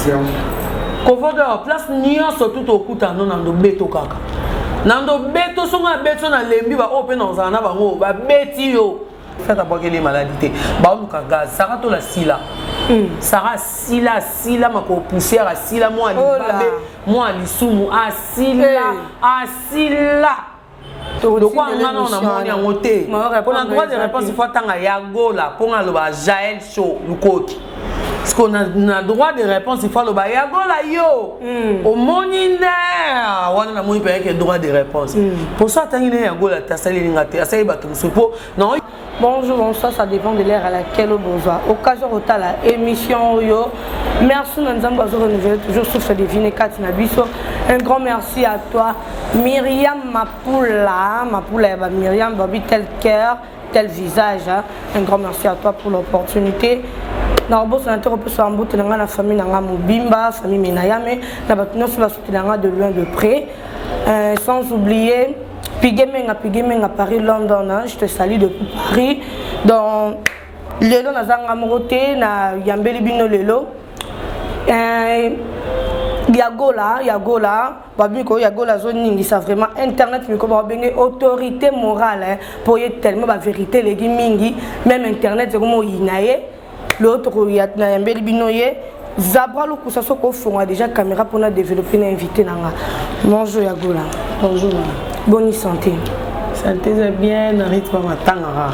information. Kovodor place nyonso tout okuta no nando beto kaka. Nando beto songa beto na lembi ba open na zana bango ba beti yo. Faites d'abord que les maladies. Ba on ka gaz, ça rato la sila. Sarah sila mako poussière sila moi alibabe, moi alisumu asila. Donc quoi on a moni en moté. Pour la droit de réponse il faut tanga yago la pour nga loba Jaël Show lukoki. Parce qu'on a droit de réponse il faut le ba yago la yo. Au moninaire, on a moni paye que droit de réponse. Pour ça tangi ne yago la tasali ngate, asali batum supo. Non. Bonjour, bonsoir, ça dépend de l'ère à laquelle on besoin. Occasion de la émission yo. Merci Nanzambo Azo renouveler toujours sur ce divine Katina Bisso. Un grand merci à toi Myriam Mapoula, Myriam Babi tel cœur, tel visage. Un grand merci à toi pour l'opportunité. Na robo ça n'interrompt pas en bout de la famille Nanga Mubimba, famille Menayame, na batino sur la soutenanga de loin de près. Sans oublier Pigemenga à Paris, London, hein. Je te salue depuis Paris. Dans Lelo Nazanga Morote, na Yambeli Bino Lelo. Yagola, Babiko, Yagola zone ningi, ça vraiment internet, mais comme autorité morale, hein, pour y tellement la vérité, les mingi, même internet, c'est comme Yinaye, l'autre, Yambeli Bino Ye. Zabra le ça soit qu'on a déjà caméra pour nous développer une invité nanga. Bonjour Yagola. Bonjour. Bonne santé. Santé c'est bien, rythme matanga.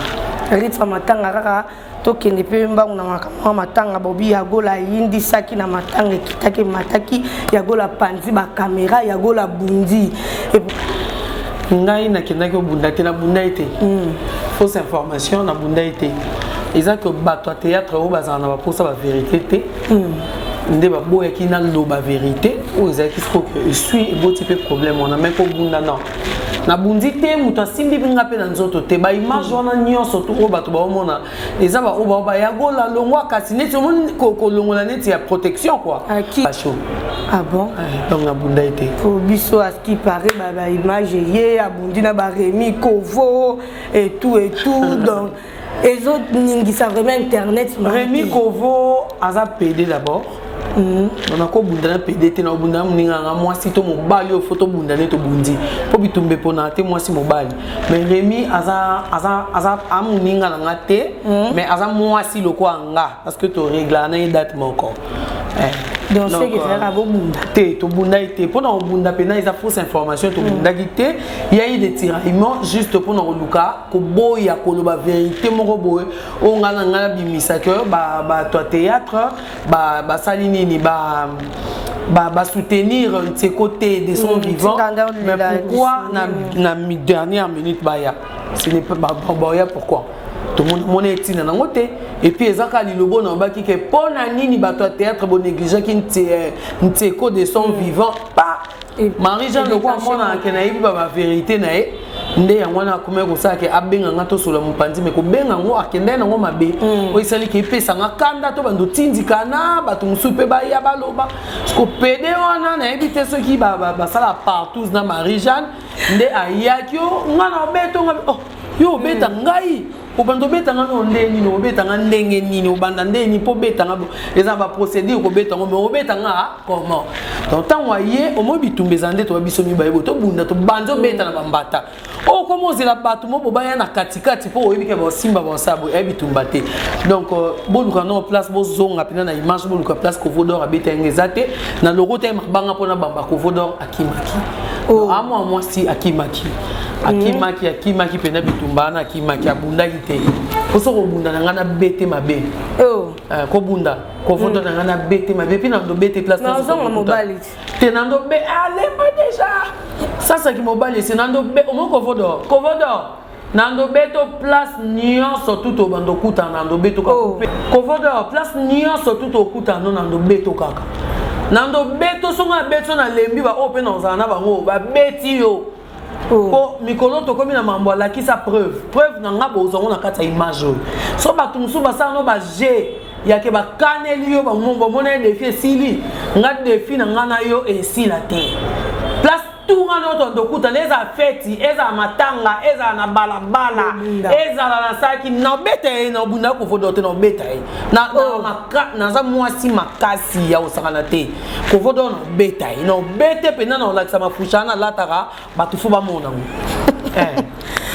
Rythme matanga toke ne pe mba una matanga bobi Yagola yindi saki na matanga kitake mataki Yagola panzi ba caméra Yagola bundi. Ngai na kendaki obundate na bundaite. Fausse information na bundaite. Ils que bato théâtre au bazana ba pour ça la vérité té ndé ba boya ki na loba vérité ou ils qui que suis beau type problème on a même ko bunda non na bundi té muta simbi binga pe na nzoto té ba image wana nyonso to o bato ba omona eza ba o ba Yagola longwa kasi neti ko longola neti ya protection quoi ah bon donc na bunda été pour biso à ce qui paraît ba image yé a bundi na ba Rémi Kovo et tout donc les autres ningi ça vraiment internet Rémi Kovo aza PD d'abord on a ko bundana PD te na bundana ninga moi si to mobali o photo bundana to bundi po bitumbe pona te moi si mobali mais Rémi aza amuninga na ngate mais aza moi si loko anga parce que to régler na date mon corps donc c'est que faire abo bunda te to bunda été pour na bunda pena ils a fausse information to bunda gité il y a eu des tiraillements juste pour na luka ko boya ko lo ba vérité moko boye o ngana ngala bimisa que ba to théâtre ba salini ni ba soutenir ses côtés de son vivant mais pourquoi na dernière minute baya ce n'est pas boya pourquoi tout le monde est ici dans côté et puis ezaka lilobo na baki ke pona nini bato théâtre bon négliger qui nteko de son vivant pas Marie-Jeanne le quoi mona ke na yibi ba vérité na e nde yango na komé ko sa ke abenga ngato solo mpanzi me ko benga ngo akende na ngo mabe o isali ke pesa nga kanda to bando tindika na bato musupe ba ya baloba ko pede wana na yibi te soki ba sala partout na Marie-Jeanne nde ayakio ngana beto oh yo beta ngai obando beta ngano ndeni no beta ngandenge nini obanda ndeni po beta ngabo eza ba procédure ko beta ngo me obeta nga comment donc tant waye o mo bitumbeza nde to biso mi bayebo to bunda to banzo beta na bambata o comment c'est la bato mo bobaya na katikati po oyebi ke ba simba ba sabo e bitumbate donc boluka no place bo zonga pena na image boluka place ko vodor abeta ngezate na logo te mabanga pona bamba ko vodor akimaki amo moi si akimaki akimaki pena bitumbana akimaki abunda ite oso ko bunda ngana bete mabe ko bunda ko foto ngana bete mabe pina ndo bete place na zonga mobile te nando be allez pas déjà ça qui mobile c'est nando be o mo ko foto nando beto place nyonso tout au bando kuta nando beto ko foto place nyonso tout au kuta nando beto kaka nando beto songa beto na lembi ba open na zana bango ba beti yo po mikolo to komi na mambo la ki sa preuve na nga bozongo na kata image so ba tumsu ba sa no ba G ya ke ba kaneli yo ba mombo mona défi sili nga défi na nga na yo et si la te place tout wana otokuta eza feti eza matanga eza na balabala eza na saki na beta na bunda ko fodo te na beta na za mwasi makasi ya osakana te ko fodo na beta na beta pe na lakisa mafushana latara batufu ba mona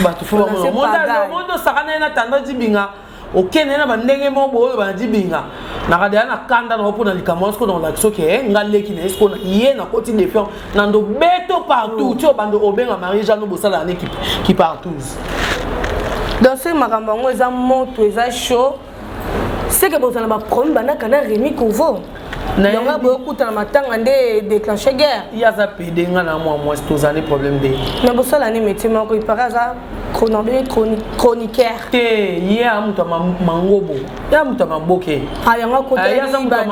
batufu ba mona mondo sakana na tanda jibinga okene na bandenge mo bo ba jibinga na kadea na kanda na opona likamonsko dans l'action que ngaleki na esko na yé na côté de fion nando beto partout tu bando obenga Marie Jeanne bosala na équipe qui partout dans ce makambango eza moto eza chaud c'est que bosana ba problème bana kana Rémi Kovo na nga beaucoup na matanga nde déclencher guerre il y a ça pédé nga na moi tous années problème de na bosala ni métier moko il paraît ça chroniqueur te ye amuta mangobo ya muta maboke ayanga kota ya muta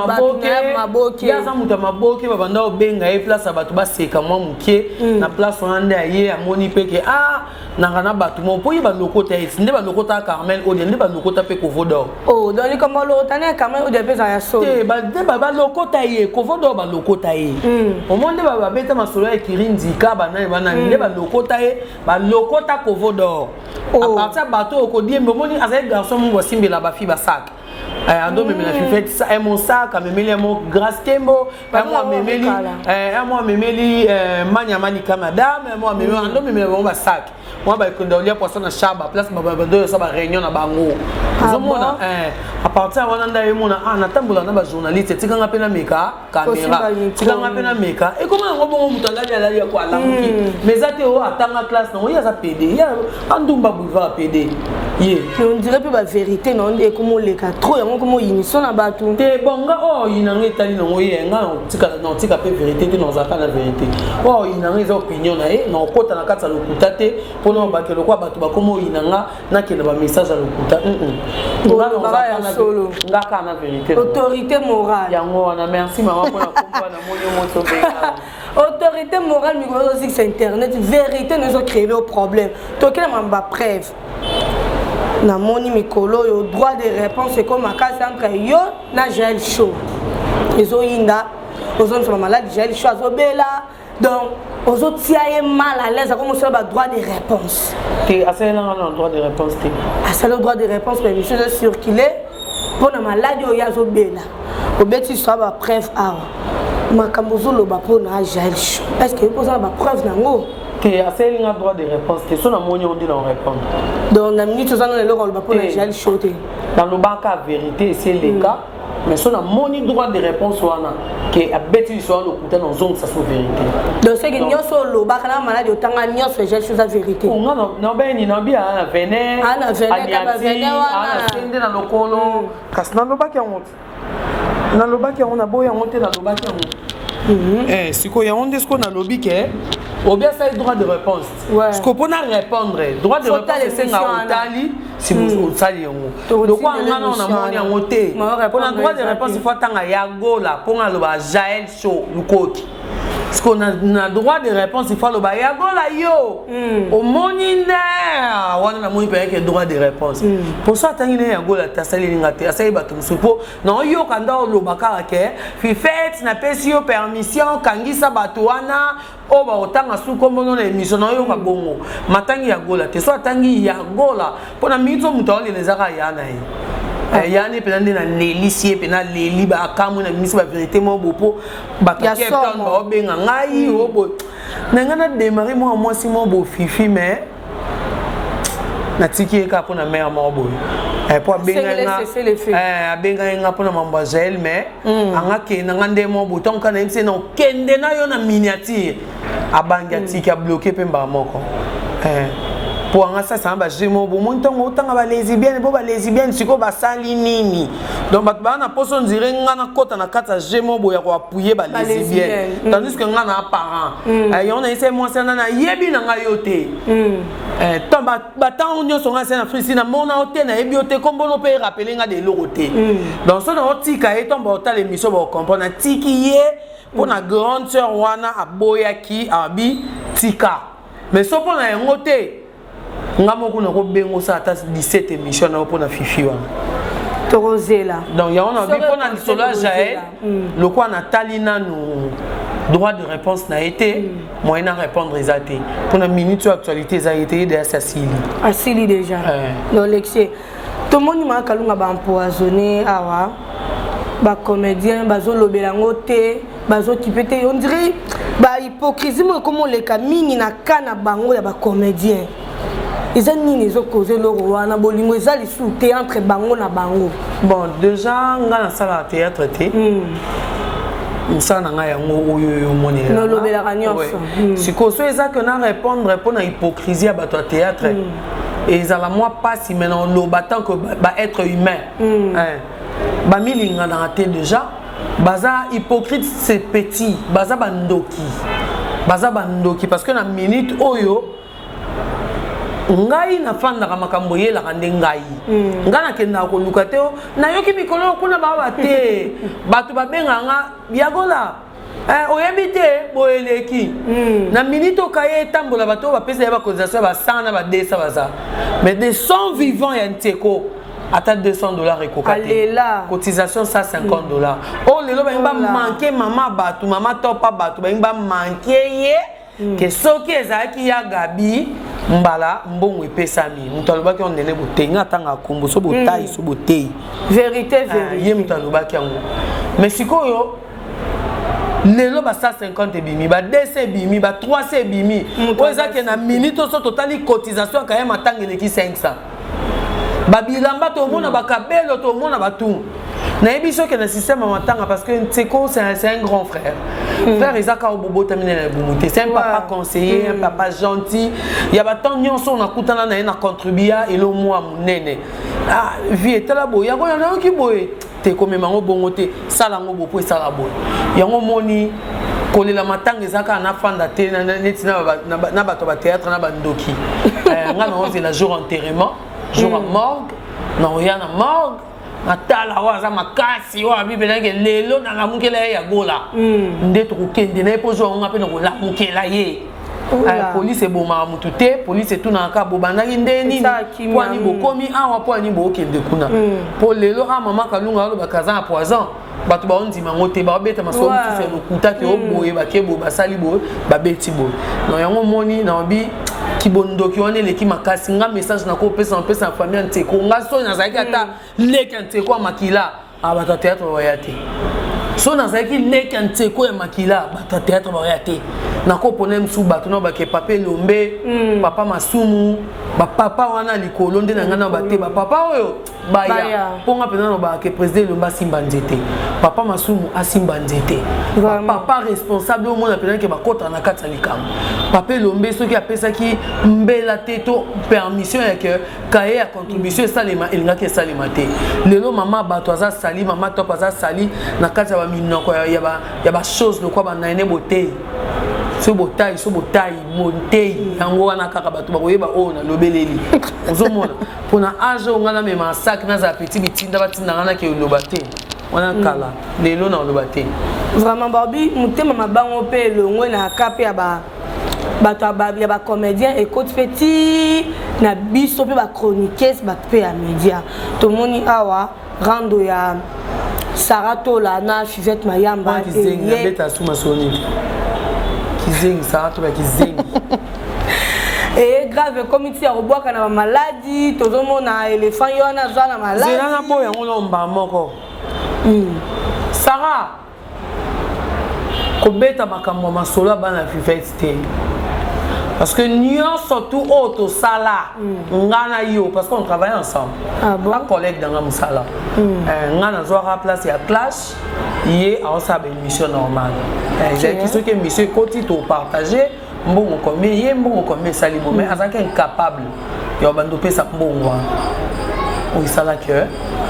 maboke ya muta maboke babanda obenga e place abatu baseka mwa mukie na place onande ye amoni peke na kana batu mo po yiba lokota esi nde ba lokota Carmel ode nde ba lokota pe Kovodo dans les comme l'otane Carmel ode pe za ya so te ba de ba lokota ye Kovodo ba lokota ye au monde ba beta masolo ya kirindika bana nde ba lokota ye ba lokota Kovodo à partir bateau au codier mais moni avec garçon mon voici mais la bafi basak ando me la fifette ça est mon sac à me mêler mon grasse tembo moi me mêler moi me mêler mania mani Canada mais moi me ando me mêler mon basak moi ba kondolia poisson na chaba place ba do ça ba réunion na bango zomona à partir wana nda yemona na tambola na ba journaliste tikanga pena meka caméra tikanga pena meka et comment ngo bongo mutangali alali ya kwa lamuki mais ate o atanga classe non ya za PD ya andumba boulevard PD ye on dirait pas la vérité non ndé comment les ka trop yango comment inison na batu te bonga inanga etali non ye nga tika pe vérité te non za ka la vérité inanga za opinion na e non kota na kata lokuta te pono ba ke lokwa batu ba komo inanga na ke na ba message à lokuta solo ngaka na vérité autorité morale yango wana merci maman pour la comprendre na monyo moto benga autorité morale mais aussi c'est internet vérité nous ont créé au problème to quel mamba preuve na moni mikolo yo droit de réponse c'est comme akasi entre yo na gel chaud ezo yinda ozo nsoma malade gel chaud azobela donc ozo tiaye mal à l'aise comme ça ba droit de réponse te asala na droit de réponse te asala droit de réponse mais monsieur a circulé pour na malade yo azobela obeti so ba preuve awa makambo zoloba pour na gel chaud est-ce que vous avez ba preuve nango que assez un droit de réponse te son amoni on dit non répondre donc na minute ça dans le local ba pour na gel chaud dans le banque à vérité c'est le cas mais son amoni droit de réponse wana que abeti so no kuta dans zone ça soit vérité donc c'est que nyoso lo ba kana malade otanga nyoso gel chaud à vérité on no ben ni no bia venin ana venin ka venin wana sende na lokolo kasna no ba ki on na lo ba ki on a boya monter na lo ba ki on siko ya on desko na lobby ke ou bien ça droit de réponse ce qu'on peut répondre droit de réponse c'est na otali si vous otali yango donc quoi ngana na moni yango te pour na droit de réponse il faut tanga ya gola pour na loba Jaël Show lukoki parce qu'on a droit de réponse il faut le ba ya gola yo au moni na wana na moni pe droit de réponse pour ça tangi na ya gola ta sali linga te asai batum supo non yo kanda lo bakara ke fi fait na pesi yo permission kangisa batu wana o ba otanga su kombono na émission na yo ka bongo matangi ya gola te so tangi ya gola pona mito mutoli lezaka yana yi yani penande na nelisie pena leli ba akamu na misi ba vérité mo bopo ba Cape Town ba obenga ngai obo na ngana démarrer moi si mo bo fifi mais na tiki ka pona mère mo bo pour benga nga benga nga pona mademoiselle mais anga ke na ngande mo bo ton kana mse no kende na yo na miniature abanga tiki a bloquer pe mba moko pour nga ça ça ba jemo bo montongo otanga ba lesbienne bo ba lesbienne siko ba sali nini donc ba na poso ndire nga na kota na kata jemo bo ya ko appuyer ba lesbienne tandis que nga na parent yon na ese moi ça na yebi na nga yote tant ba tant on so nga na frisi na mona hotel na yebi hotel kombo no pe rappeler nga de l'autre donc ça na otika et tomba hotel émission ba comprendre tiki ye pour na grande sœur wana aboyaki abi tika mais so pour na ngote ngamo kuna ko bengo sa ta 17 émission na pour na fifi wana torozela donc ya on a vu pour na solo Jaël le quoi na talina no droit de réponse n'a été moyen à répondre exacté pour la minute sur actualité ça a été déjà asili déjà dans l'excès tout le monde m'a kalunga ba empoisonné awa ba comédien ba zo lobelango te ba zo tipete on dirait ba hypocrisie mo comme les kamini na kana bango ya ba comédien ils ont ni les causé le roi na bolingo ils li sous théâtre bango na bango bon déjà ngana sala théâtre te ça n'a yango oyo monela no lobela kanyoso siko so eza que na répondre pour na hypocrisie à bato théâtre et ça la moi pas si maintenant le battant que ba être humain ba milinga na té déjà baza hypocrite c'est petit baza bandoki parce que na minute oyo ngai na fanda ka makambo yela kande ngai ngana kenda ko lukate na yoki mikolo kuna ba te batu babenga nga yagola oyebite boeleki na minute okaye tambola bato ba pesa ba cotisation ba 100 na ba 200 baza mais des 100 vivants ya nteko ata $200 ekokate cotisation $150 oh lelo ba manquer mama batu mama topa batu ba manquer ye que soki ezaki ya gabi mbala mbongo epesami mutu alobaki ondele botenga tanga kombo so botai so botei vérité ye mutu alobaki yango mais sikoyo lelo ba 150 ebimi ba 200 ebimi ba 300 ebimi po ezaki na minute so totali cotisation quand même atangeleki 500 babilamba to mona bakabelo to mona batu na ebiso que le système matanga parce que Nteko c'est un grand frère. Frère Isaka Obobo terminé la bumuté, c'est un papa conseiller, un papa gentil. Il y a pas tant de gens na kutana na contribuer et le moi munene. Ah, vie est là boy, ya ko na ki boy. Teko memango bongote, sala ngo bopo sala boy. Yango moni kolela matanga ezaka na fanda te na bato ba théâtre na bandoki. Ngana on c'est la jour enterrement, jour à morgue, na oyana morgue. Atala waza makasi wa bibela ke lelo na lamukela ya gola ndeto kokende na epozo nga pe na ko lamukela ye police boma mutu te police tuna ka bobandaki ndeni kwani bokomi awa kwani bokende kuna po lelo a mama kalunga lo bakaza poison bato ba ondima ngote ba beta maso mutu se lokuta ke oboye bakebo basali boye babeti boye no yango moni na obi kibondo kione leki makasi nga message na ko pesa famille Nteko nga so na zaki ata leki Nteko ya makila abata théâtre wayate so na zaki leki Nteko ya makila bata théâtre wayate na ko pona msu bato no bake pape lombe papa masumu ba papa wana likolo nde na ngana bate ba papa oyo baya ponga pena no ba ke président lomba simba nzete papa masumu asimba nzete papa responsable au monde pena ke bakota na kata likamo papa lombe soki apesa ki mbela teto permission ya que kaye ya contribution salema elinga ke salema te lelo mama bato aza sali mama top aza sali na kata ya ba minoko ya ba chose le quoi ba na ene bote so botai montei yango wana kaka bato bakoyeba o na lobeleli ozomona pona age ngana mema sac na za petit bitinda batinda ngana ke loba te wana kala lelo na loba te vraiment Barbie mutema mabango pe longo na kape ya ba bato ya ba comédien et coach petit na biso pe ba chroniqueuse ba pe ya média to moni awa rando ya Saratola na Fivette Mayamba et beta suma soni Kizeng, ça va Kizeng. Et grave comme ici à Roboaka na maladie, tout le monde a éléphant yona na maladie. C'est là boy on lomba moko. Sarah. Kobeta makambo masolo bana Fivette. Parce que nous surtout auto sala ngana yo parce qu'on travaille ensemble. Ah bon? Un collègue dans la sala. Ngana zoa place ya clash. Hier on sa une mission normale. J'ai qui ce que monsieur côté to partager mbongo comme yé mbongo comme salimo mais azaka incapable. Ya bando pesa mbongo. On sala que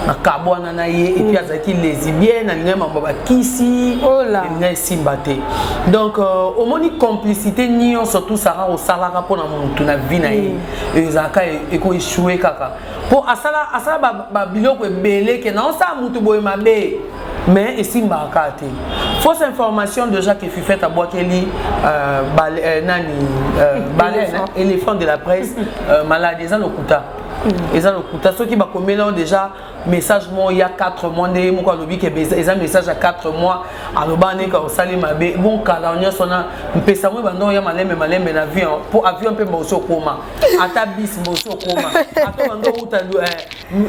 na kabwana na ye et puis azaki lesbienne na mambo ba kisi na simbate. Donc au moni complicité ni on surtout Sarah au salara pour na muntu na vie na ye. Ezaka e ko échouer kaka. Pour asala ba biloko ebele ke na on sa mutu boye mabe. Mais ici Mbakate. Fausse information déjà qui fut faite à Boakeli, éléphant de la presse, malade des Anokuta. Et ça le coup ceux qui va commettre déjà message moi il y a 4 mois ndé mo ko lobi ke eza message à 4 mois aloba ne ka osali mabe bon kala onyo sona mpesa mo bando ya malembe na avion pour avion pe boso koma ata bis boso koma ata bando uta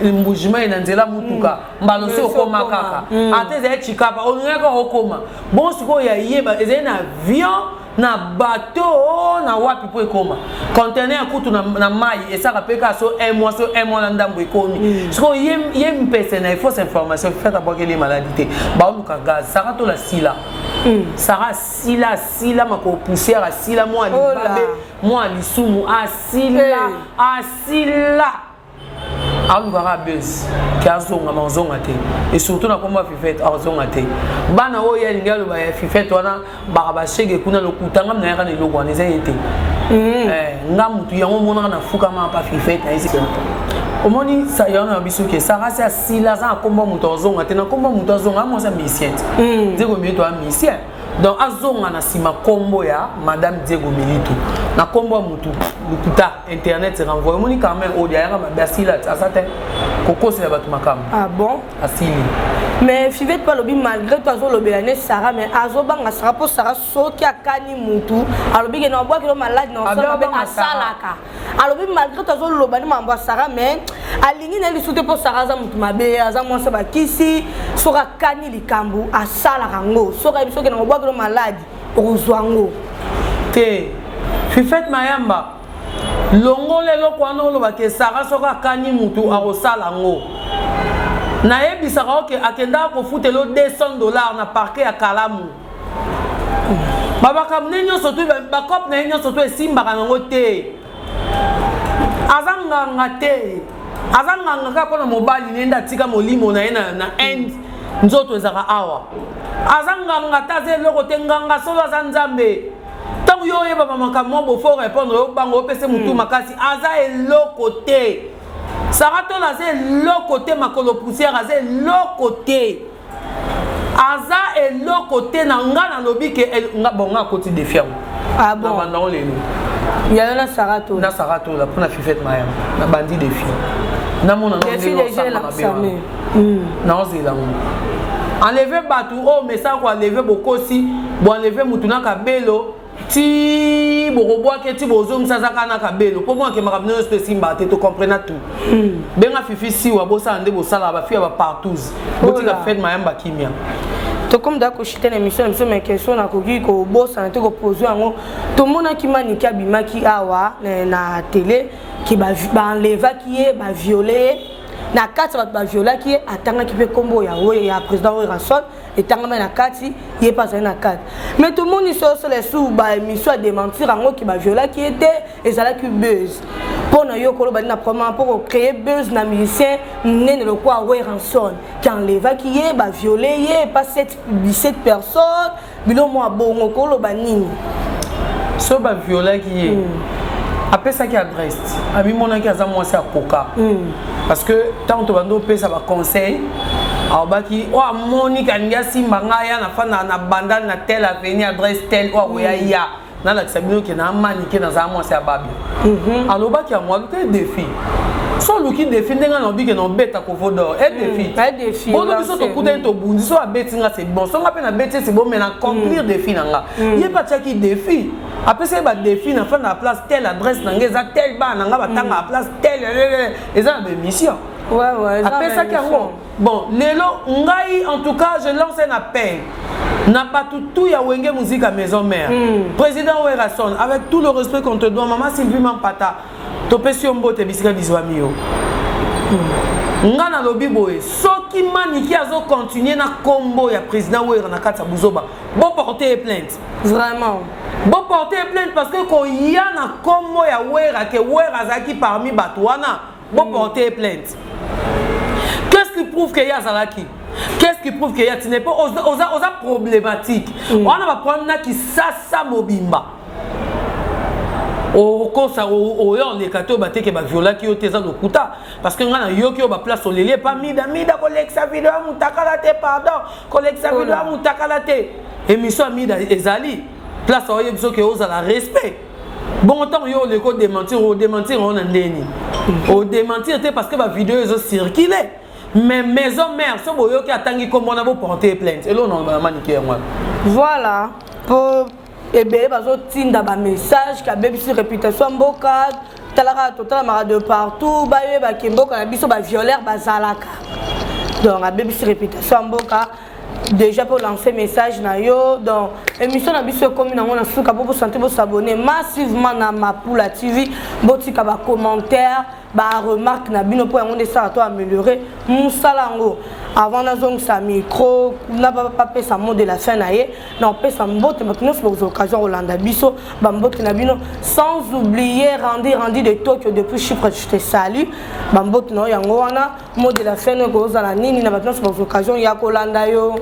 mbujima ina nzela mutuka mbalo so koma kaka ata ze chikapa oneka okoma bon siko ya yeba eza na avion na bateau na wapi po ekoma conteneur akutu na mai et ça rappelle que so un mois na ndambo ekomi so yem pese na fausse information fait d'abord les maladies ba on ka gaz ça rato la sila Sarah sila mako poussière à sila moi alibabe moi alisumu asila alugara buzz kazonga manzonga te et surtout na komba fifet azonga te bana o ya lingalo ba fifet wana ba ba shege kuna lokutanga na yaka ne lokwa ne zayete ngamutu yango mona na fuka ma pa fifet na isi omoni sa yana biso ke Sarah sa sila za komba mutu azonga te na komba mutu azonga mo sa misien Diego Milito a misien donc azonga na sima kombo ya madame Diego Milito na kombo mutu lukuta internet renvoie moni quand même au derrière ma basila asate koko c'est ba tumakam ah bon asili mais Fivette pas lobi malgré toi zo lobi la ne Sarah mais azobanga Sarah pour Sarah soki akani mutu alobi ke na bois ke malade na so ba asalaka alobi malgré toi zo loba ni mamba Sarah mais alingi na lisute pour Sarah za mutu mabe aza mo sa ba kisi soka kani likambu asala kango soka biso ke na bois ke malade ozwango te Fifette mayamba longo lelo kwano lo ba ke Sarah soka kani mutu arosala ngo na yebisaka oke akenda ko futelo $200 na parquet ya Kalamu babaka mne nyonso tu bakop na nyonso tu esimbaka nango te azanganga te azanganga ka pona mobali nenda tika molimo na ye na end nzoto ezaka awa azanganga ta ze loko te nganga solo aza nzambe tango yo yeba makambo bo faut répondre yo bango pese mutu makasi aza eloko te Sarah tola c'est l'autre côté makolo poussière c'est l'autre côté aza et l'autre côté na nga na lobi ke nga bonga côté de fiam ah bon na bandon lelo ya na Sarah tola la pour na Fifette mayam na bandi de filles na mona na na ozela enlever batu oh mais ça quoi enlever bokosi bo enlever mutuna kabelo ti boroboa ke ti bozom sazaka na kabelo po moi ke makabno simba te to comprendre tout benga fifi si wa bosa ande bosala ba fia ba partout botika fête mayamba kimia to comme da ko chiter l'émission mais question na ko gi ko bosa te ko poser ngo to mona ki maniki abimaki awa na télé ki ba enleva ki e ba violer na kati ba viola ki atanga ki pe kombo ya président Rason et tanga na kati y pas na kati mais tout le monde sur les sous ba émission à démentir ngo ki ba viola ki était et ça la ki buzz pour na yo ko ba na comment pour créer buzz na musicien né le quoi Rason qui enleva ki e ba violer y pas 17 personnes bilo mo bongo ko ba nini so ba viola ki e après ça qui adresse ami mon qui a moi c'est à coca parce que tant que bando pe ça va conseil abaki o Monique anga simbanga ya na fana na bandal na tel avenir adresse tel o ya na la sabino ki na manike na za moi c'est à babi alobaki a moi le défi so luki défi ndenga na bike na beta ko vodor et défi bon donc so to kuta to bundi so abetinga c'est bon so ngapena beti c'est bon mais na accomplir défi nanga yé pas tchaki défi après c'est ba défi na fin na place telle adresse nanga za tel ba nanga batanga place telle et ça ba mission ouais après ça qui bon lelo ngai en tout cas je lance un appel n'a pas tout ya wenge musique à maison mère président Rason avec tout le respect qu'on te doit maman Sylvie Mampata topesi mbote bisika bizwamio ngana lobi boye soki maniki azo continuer na combo ya président Wera na kata buzoba bon porter plainte vraiment bon porter plainte parce que ko ya na combo ya Wera ke Wera zaki parmi batwana bon porter plainte qu'est-ce qui prouve que ya zalaki qu'est-ce qui prouve que ya tu n'es pas oza problématique on va prendre na ki sasa mobimba au kosa au yon les kato bateke ba viola ki oteza lokuta parce que ngana yoki o ba place olele pas mida collecte vidéo mutakala te pardon collecte vidéo mutakala te émission mida ezali place o yebiso ke oza la respect bon temps yo le code démentir on a ndeni au démentir parce que ma vidéo est circulé mais maison mère so boyo ki atangi comme on a porter plainte et là on va maniquer moi voilà pour ebe bazo tinda ba message ka bebi sur réputation mboka talaka total mara de partout ba ye ba kimboka na biso ba violeur bazalaka donc a bebi sur réputation mboka déjà pour lancer message na yo donc émission na biso comme na ngona suka pour santé pour s'abonner massivement na Mapula TV botika ba commentaire ba remarque na bino pour on ça to améliorer musalango avant na zong sa micro na pas sa mot de la fin na ye non pe sa mbote maintenant c'est pour occasion Rolanda biso ba mbote na bino sans oublier Randy de Tokyo depuis Chypre je te salue ba mbote no yango wana mot de la fin ko za la nini na maintenant c'est pour occasion ya Rolanda yo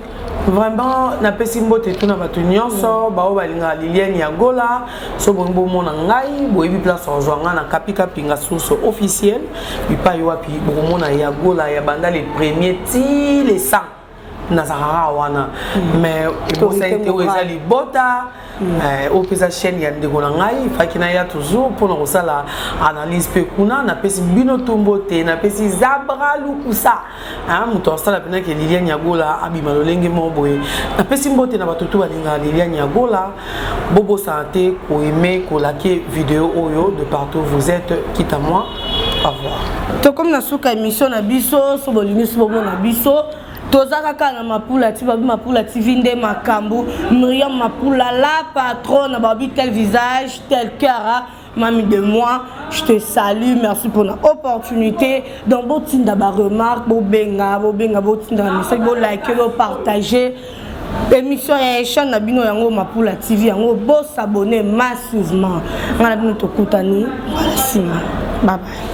vraiment na pesi mbote tout na batu nyonso ba o balinga Liliane Yagola so bongo mona ngai boyebi place en joanga na kapika pinga source officielle puis pas yo api bongo mona Yagola ya banda les premiers ti les 100 na Sahara wana mais pour ça été ezali bota au pesa chaîne ya ndeko na ngai fakina ya toujours pour na kosala analyse pe kuna na pesi bino tombote na pesi zabra lukusa muto asala pena ke Liliane Yagola abima lolenge moboye na pesi mbote na batutu balinga Liliane Yagola bobo santé ko aimer ko liker vidéo oyo de partout vous êtes quitte à moi au revoir to comme na suka émission na biso so bolingi so na biso tozaka kana Mapula TV nde makambu Myriam Mapula la patronne babi tel visage tel cœur mamie de moi je te salue merci pour l'opportunité donc botinda ba remarque bobenga botinda message bo like bo partager émission ya chaîne na bino yango Mapula TV yango bo s'abonner massivement ngana bino to kutani voilà sima bye bye.